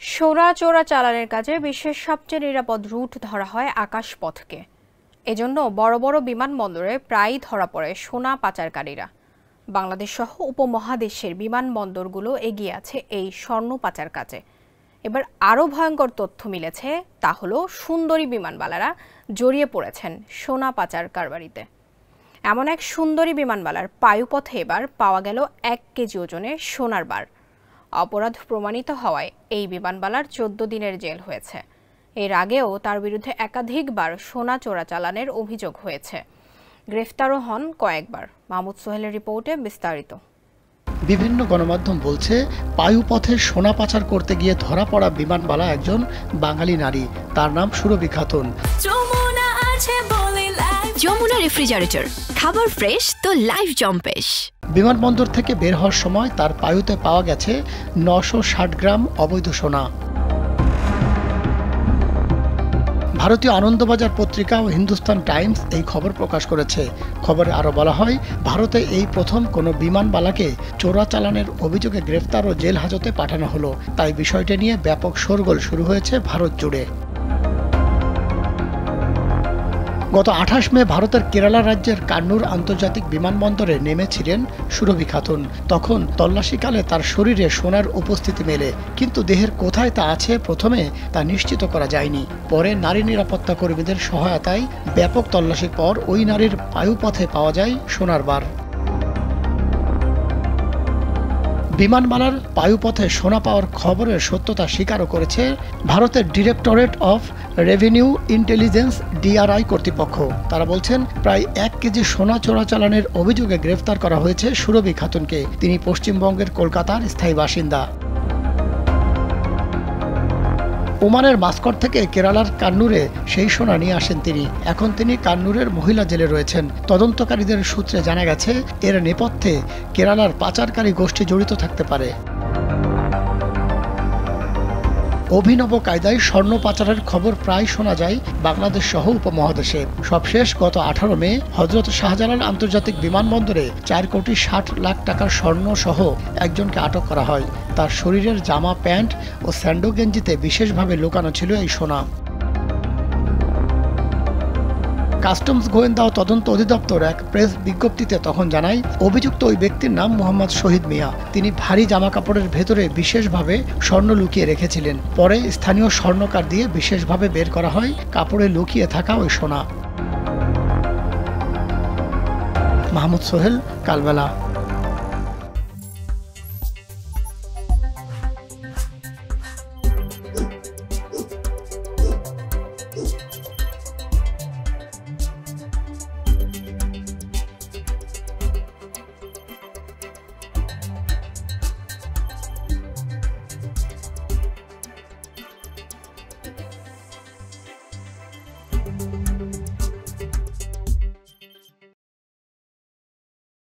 সোনা চোরাচালানের কাজে বিশ্বের সবচেয়ে নিরাপদ রুট ধরা হয় আকাশপথকে। এজন্য বড় বড় বিমানবন্দরে প্রায়ই ধরা পড়ে সোনা পাচারকারীরা। বাংলাদেশ সহ উপমহাদেশের বিমানবন্দরগুলো এগিয়ে আছে এই স্বর্ণ পাচার কাজে। এবার আরও ভয়ঙ্কর তথ্য মিলেছে, তা হলো সুন্দরী বিমানবালারা জড়িয়ে পড়েছেন সোনা পাচার কারবারিতে। এমন এক সুন্দরী বিমানবালার পায়ুপথে এবার পাওয়া গেল 1 কেজি ওজনের সোনার বার। অপরাধ প্রমাণিত হওয়ায় এই বিমানবালার 14 দিনের জেল হয়েছে। এর আগেও তার বিরুদ্ধে একাধিকবার সোনা চোরাচালানের অভিযোগ হয়েছে। গ্রেফতারও হন কয়েকবার। মাহমুদ সোহেলের রিপোর্টে বিস্তারিত। বিভিন্ন গণমাধ্যম বলছে, পায়ুপথে সোনা পাচার করতে গিয়ে ধরা পড়া বিমানবালা একজন বাঙালি নারী। তার নাম সুরভি খাতুন। যমুনা রেফ্রিজারেটর, খাবার ফ্রেশ তো লাইফ জম্পেশ। বিমানবন্দর থেকে বের হওয়ার সময় তার পায়ুতে পাওয়া গেছে 960 গ্রাম অবৈধ সোনা। ভারতীয় আনন্দবাজার পত্রিকা ও হিন্দুস্তান টাইমস এই খবর প্রকাশ করেছে। খবরে আরও বলা হয়, ভারতে এই প্রথম কোনো বিমানবালাকে চোরাচালানের অভিযোগে গ্রেফতার ও জেল হাজতে পাঠানো হলো। তাই বিষয়টি নিয়ে ব্যাপক শোরগোল শুরু হয়েছে ভারত জুড়ে। গত 28 মে ভারতের কেরালা রাজ্যের কান্নুর আন্তর্জাতিক বিমানবন্দরে নেমেছিলেন সুরভি খাতুন। তখন তল্লাশিকালে তার শরীরে সোনার উপস্থিতি মেলে, কিন্তু দেহের কোথায় তা আছে প্রথমে তা নিশ্চিত করা যায়নি। পরে নারী নিরাপত্তা কর্মীদের সহায়তায় ব্যাপক তল্লাশির পর ওই নারীর পায়ুপথে পাওয়া যায় সোনার বার। বিমানবালার পায়ুপথে সোনা পাওয়ার খবরের সত্যতা স্বীকারও করেছে ভারতের ডিরেক্টরেট অফ রেভিনিউ ইন্টেলিজেন্স ডিআরআই কর্তৃপক্ষ। তারা বলছেন, প্রায় 1 কেজি সোনা চোরাচালানের অভিযোগে গ্রেফতার করা হয়েছে সুরভি খাতুনকে। তিনি পশ্চিমবঙ্গের কলকাতার স্থায়ী বাসিন্দা। ওমানের মাস্কট থেকে কেরালার কান্নুরে সেই সোনা নিয়ে আসেন তিনি। এখন তিনি কান্নুরের মহিলা জেলে রয়েছেন। তদন্তকারীদের সূত্রে জানা গেছে, এর নেপথ্যে কেরালার পাচারকারী গোষ্ঠী জড়িত থাকতে পারে। অভিনব কায়দায় স্বর্ণ পাচারের খবর প্রায় শোনা যায় বাংলাদেশ সহ উপমহাদেশে। সবশেষ গত 18 মে হযরত শাহজালাল আন্তর্জাতিক বিমানবন্দরে 4,60,00,000 টাকার স্বর্ণ সহ একজনকে আটক করা হয়। তার শরীরের জামা, প্যান্ট ও স্যান্ডো গেঞ্জিতে বিশেষভাবে লুকানো ছিল এই সোনা। কাস্টমস গোয়েন্দা ও তদন্ত অধিদপ্তর এক প্রেস বিজ্ঞপ্তিতে তখন জানায়, অভিযুক্ত ওই ব্যক্তির নাম মোহাম্মদ শহীদ মিয়া। তিনি ভারী জামা কাপড়ের ভেতরে বিশেষভাবে স্বর্ণ লুকিয়ে রেখেছিলেন। পরে স্থানীয় স্বর্ণকার দিয়ে বিশেষভাবে বের করা হয় কাপড়ে লুকিয়ে থাকা ওই সোনা। মাহমুদ সোহেল, কালবেলা।